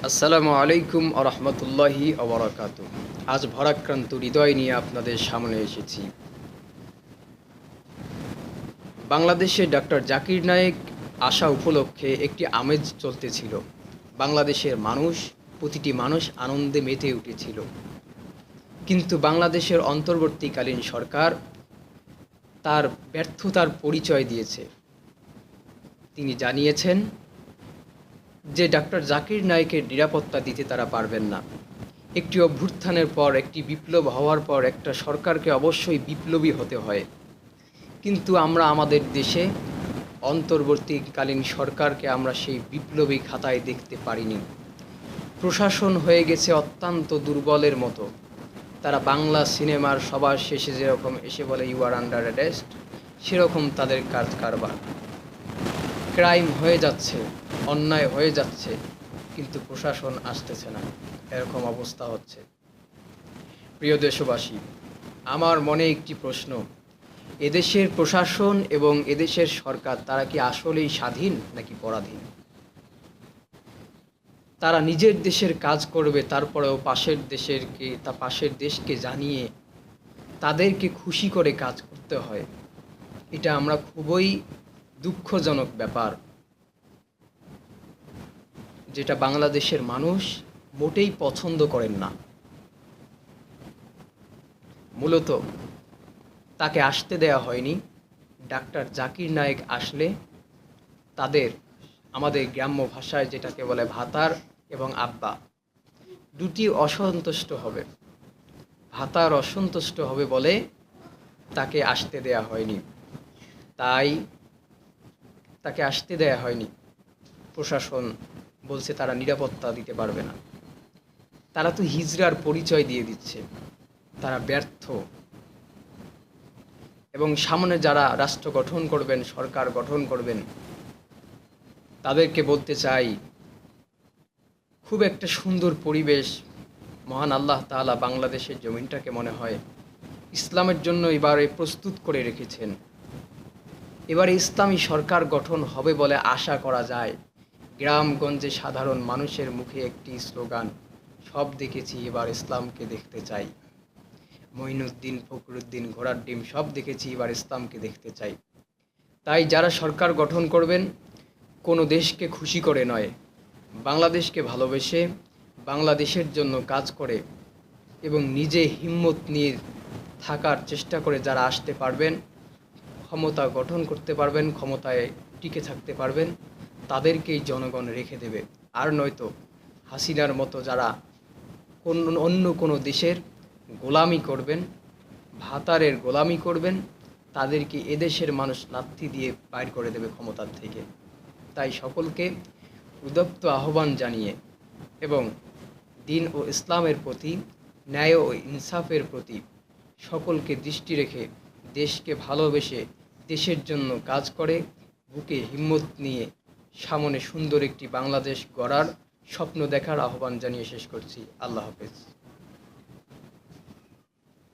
আসসালামু আলাইকুম আরহামতুল্লাহি আবরাকাত। আজ ভারাক্রান্ত হৃদয় নিয়ে আপনাদের সামনে এসেছি। বাংলাদেশে ডক্টর জাকির নায়েক আসা উপলক্ষে একটি আমেজ চলতেছিল। বাংলাদেশের মানুষ, প্রতিটি মানুষ আনন্দে মেতে উঠেছিল। কিন্তু বাংলাদেশের অন্তর্বর্তীকালীন সরকার তার ব্যর্থতার পরিচয় দিয়েছে। তিনি জানিয়েছেন যে ডক্টর জাকির নায়েকের নিরাপত্তা দিতে তারা পারবেন না। একটি অভ্যুত্থানের পর, একটি বিপ্লব হওয়ার পর একটা সরকারকে অবশ্যই বিপ্লবী হতে হয়। কিন্তু আমরা আমাদের দেশে অন্তর্বর্তীকালীন সরকারকে আমরা সেই বিপ্লবী খাতায় দেখতে পারিনি। প্রশাসন হয়ে গেছে অত্যন্ত দুর্বলের মতো। তারা বাংলা সিনেমার সবার শেষে যেরকম এসে বলে ইউ আর আন্ডার অ্যারেস্ট, সেরকম তাদের কারবার। ক্রাইম হয়ে যাচ্ছে, অন্যায় হয়ে যাচ্ছে, কিন্তু প্রশাসন আসতেছে না, এরকম অবস্থা হচ্ছে। প্রিয় দেশবাসী, আমার মনে একটি প্রশ্ন, এদেশের প্রশাসন এবং এদেশের সরকার তারা কি আসলেই স্বাধীন নাকি পরাধীন? তারা নিজের দেশের কাজ করবে, তারপরেও পাশের দেশকে জানিয়ে তাদেরকে খুশি করে কাজ করতে হয়। এটা আমরা খুবই দুঃখজনক ব্যাপার, যেটা বাংলাদেশের মানুষ মোটেই পছন্দ করেন না। মূলত তাকে আসতে দেয়া হয়নি। ডাক্তার জাকির নায়েক আসলে তাদের, আমাদের গ্রাম্য ভাষায় যেটাকে বলে ভাতার এবং আব্বা, দুটি অসন্তুষ্ট হবে। ভাতার অসন্তুষ্ট হবে বলে তাকে আসতে দেয়া হয়নি। তাই তাকে আসতে দেয়া হয়নি। প্রশাসন বলছে তারা নিরাপত্তা দিতে পারবে না। তারা তো হিজড়ার পরিচয় দিয়ে দিচ্ছে। তারা ব্যর্থ। এবং সামনে যারা রাষ্ট্র গঠন করবেন, সরকার গঠন করবেন, তাদেরকে বলতে চাই, খুব একটা সুন্দর পরিবেশ মহান আল্লাহ তাআলা বাংলাদেশের জমিনটাকে মনে হয় ইসলামের জন্য এবারে প্রস্তুত করে রেখেছেন। এবারে ইসলামী সরকার গঠন হবে বলে আশা করা যায়। গ্রামগঞ্জে সাধারণ মানুষের মুখে একটি স্লোগান, সব দেখেছি এবার ইসলামকে দেখতে চাই। মঈনুদ্দিন, ফখরুদ্দিন, ঘোড়ার ডিম সব দেখেছি, এবার ইসলামকে দেখতে চাই। তাই যারা সরকার গঠন করবেন, কোনো দেশকে খুশি করে নয়, বাংলাদেশকে ভালোবেসে বাংলাদেশের জন্য কাজ করে এবং নিজে হিম্মত নিয়ে থাকার চেষ্টা করে যারা আসতে পারবেন, ক্ষমতা গঠন করতে পারবেন, ক্ষমতায় টিকে থাকতে পারবেন, তাদেরকেই জনগণ রেখে দেবে। আর নয়তো হাসিনার মতো যারা অন্য কোনো দেশের গোলামি করবেন, ভাতারের গোলামি করবেন, তাদেরকে এদেশের মানুষ লাথি দিয়ে বাইর করে দেবে ক্ষমতার থেকে। তাই সকলকে উদাত্ত আহ্বান জানিয়ে এবং দিন ও ইসলামের প্রতি, ন্যায় ও ইনসাফের প্রতি সকলকে দৃষ্টি রেখে দেশকে ভালোবেসে দেশের জন্য কাজ করে বুকে হিম্মত নিয়ে সামনে সুন্দর একটি বাংলাদেশ গড়ার স্বপ্ন দেখার আহ্বান জানিয়ে শেষ করছি। আল্লাহ হাফেজ।